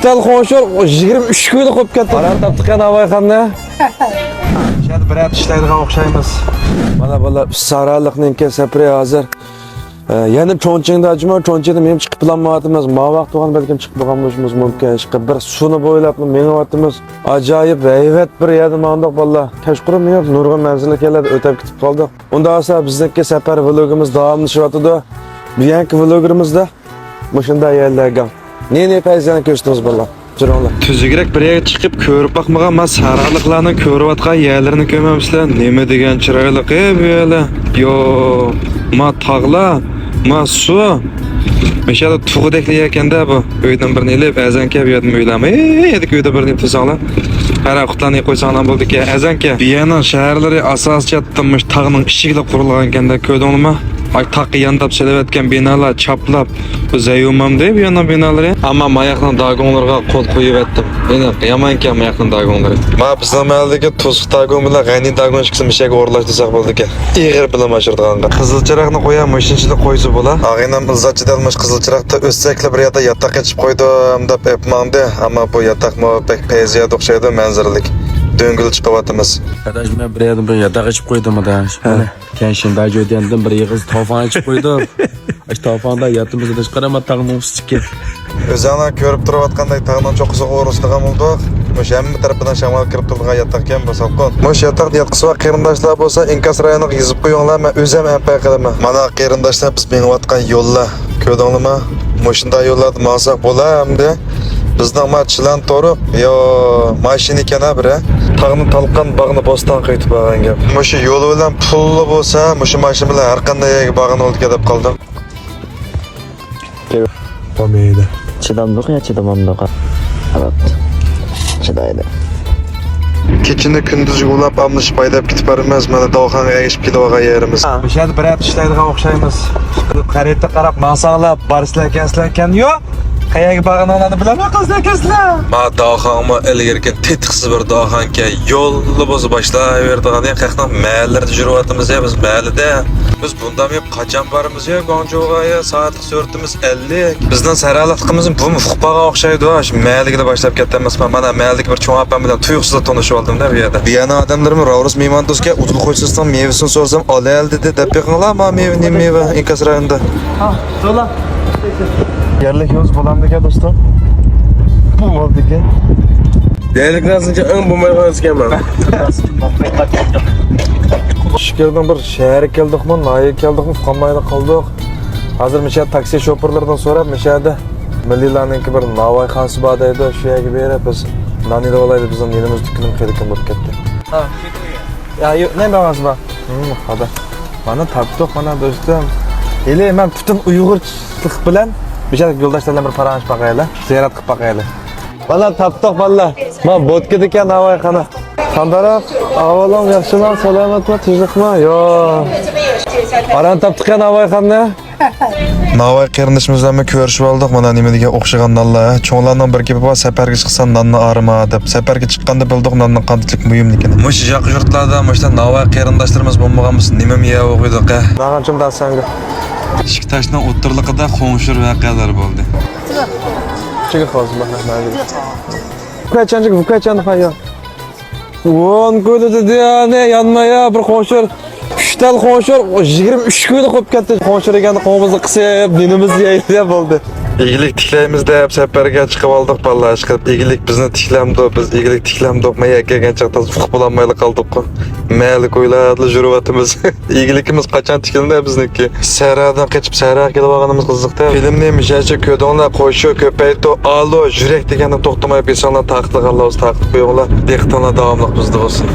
tal qo'shir 23 kunlik qo'yib ketdi. Baran topdigan Navoiyxonni. Shunday bir hafta ishlaydigan o'xshaymiz. Mana bola Saraliqning sapri hozir. Yana Chonchingda ajmo, Chonchingda men chiqib planlayapmiz. Ma vaqt bo'lgan balkim chiqib bo'lganimiz mumkin. Chiqib bir suvni bo'ylab mengayapmiz. Ajoyib hayvat bir yerda mandoq bolalar. Kashqurib men nurg'un manzilga keladi, o'tib ketib qoldik. Unda esa bizniki safar vlogimiz davomlashyapti. Bu yangi vlogimizda shunday yerlarga ne payzani ko'rsatamiz bolalar. Jironlar. Tuzukroq bir yerga chiqib ko'rib bakmagan, men saraliqlarni ko'rayotgan yerlarini ko'rmaysizlar. Nima degan chiroyli bu yerlar. Yo, ma tog'lar, ma suv. Meshada tug'dekli ekanda bu. Uydan birini elib, azanka bu yerda o'ylama. Edik uyda birini tuzanglar. Qara qutlarni qo'ysanglar bo'ldi-ki, azanka. Biyaning shaharlari asos chatdamış tog'ning ishiga qurilgan ekanda ko'rdingmi? Ay taqi yandab selavetken binalar çaplap zayumam deyip yana binaları ama mayaqның dagonlarga qo'l qo'yib etdim. Yine yamanken mayaqның dagonları. Ma bizning mahallada tuzq dagon bilan g'ani dagon chiqsa mishaga o'rlashtirsak bo'ldi-ki. Ig'ir bilan mashirdigan. Qizilchiroqni qo'yam, mashinchilik qo'ysa bo'la. Ag'inam izlatchi dalmash qizilchiroqda o'ssakli bir yerda yotoq ichib qo'ydim deb epmandi, ammo bu yotoqmo pek payziga o'xshaydi manzaralik. Döngül çıkıvatımız. Arkadaş ben bir yerden bir yatak açıp koydum adaş. Kendi şimdi daha ödeyendim bir yığız tavfan açıp koydum. Aç tavfanda yattığımızda da çıkarama tağımız çıkı. Özana körüp duruvatkanday tağından çok kısa uğruştuğum olduk. Müş emmi tarafından şamal kırıp durduğuna yatakken basap koy. Müş yatak yatkısı var qeyrindaşlar bolsa inkas rayonuna yızıp koyuyorlar. Ben özem empay qilama. Mana qeyrindaşlar biz mengvatkan yolla. Köydüңlüma? Muşunda yolladı mağazak bola hamdi. Bizden maççılan toru, yo maşin iken abire. Tağını talqan bağını bostan kıytıp bağın gep. Muşu yolu bilen pullu bolsa, muşu maşin bilen her qanday bağını oldu gedip kaldım. Olmaydı. Çıdamdık ya çıdamamdık. Evet. Çıdaydı. Keçini gündüz ulap amlışıp aydap gitip barımız, mana dağxanaga geçip gidivaga yerimiz. Müşahede bir hafta işlaydigan o'xshaymiz. Qaretda qarab mansanlar barislarkan yo. Qayaga bag'anlarni bilaman qizlar. Ma dağxanma ilgirken tetiksiz bir dağxanka yo'lni bozib boshlayverdigan qaqdan mahallarda yuribamiz ya biz mahallada. Biz bundan hep qachon boramiz ya Gonjo'ga soatlik so'rtimiz 50. Bizdan saraliqimiz bu fuqaga o'xshaydi. Shu mahallaga boshlab ketamiz. Mana mahalladagi bir cho'ng opam bilan tuyuqsiz tanishib oldim da bu yerda. Bu yana odamlarmi Ravrus Meymandosga udul qo'ysam mevasini so'rsam olay dedi deb yiqinglar. Ma meva inkas rayonida. Ha, zo'la. Yerlik yo'z bo'lamdi-ku do'stim. Bu bo'ldi-ku. Değerliklersince ön bu mayğanızken ben. Şükürden bir şehre keldik mi, Nay'a keldik mi, Fuqamayda kaldık. Hazır Mişad taksi şoförlerden sonra Mişad'da Millilar'nınki bir Navoiyxonasi badaydı, şu yerga berib biz Nanida olaydı bizim yerimiz dükkanım qelikan bo'lib ketdi. Ha, ya ne bağası var? Hadi. Bana tapdık bana dostum. Ele men bütün Uyg'urchilik bilan Mişad yo'ldoshlardan bir paranj baqaylar, ziyorat qilib baqaylar. Bana tapdık valla. Ma bodka ekan Navoiyxona. Qandaroq? Avalam yaxshiman, salomatmi, tinchlikmi? Yo. Baran tapdiq ya Navoiyxonni. Navoiy qerindishimizlarni ko'rishib oldik. Mana nima degan o'xshagan nonlar. Cho'nglardan bir gapi bor, safarga chiqsan nonni arima deb. Safarga chiqqanda bildik nonning qanchalik muhimligini. Mush yaqin yurtlarda mushta Navoiy qerindashlarimiz bo'lmaganmiz, nima yeb o'qidik. Nag'anchimdan sanga. Shikitashning o'ttirligida qo'ng'ishir voqealar bo'ldi. Chiqib qolsin mahallada. Bu qachonlik hayot? Won ko'lida deyane yanmaya bir qo'shir. 3 tal qo'shir 23 kunlik qo'yib ketdi. Qo'shir ekan qo'mizni qisib, dinimizni yeydi bo'ldi. İyilik tiklaymiz deb safarga chiqib oldik vallahi chiqib. İyilik bizni tiklamdi, biz iyilik tiklamdik. Maya kelgan chaqda fuq bo'lanmayli qoldik-ku. Mayli ko'ylarli yurvatimiz. İyilikimiz qachon tikildi bizniki. Saradan qochib saraga kelib olganimiz qiziqda. Filmni mishacha ko'donlar qo'shu ko'paydi. Alo, yurak deganda to'xtamay besonlar taqdiq Alloh o'zi taqib qo'yinglar. Dehqonlar davomli bizda bo'lsin.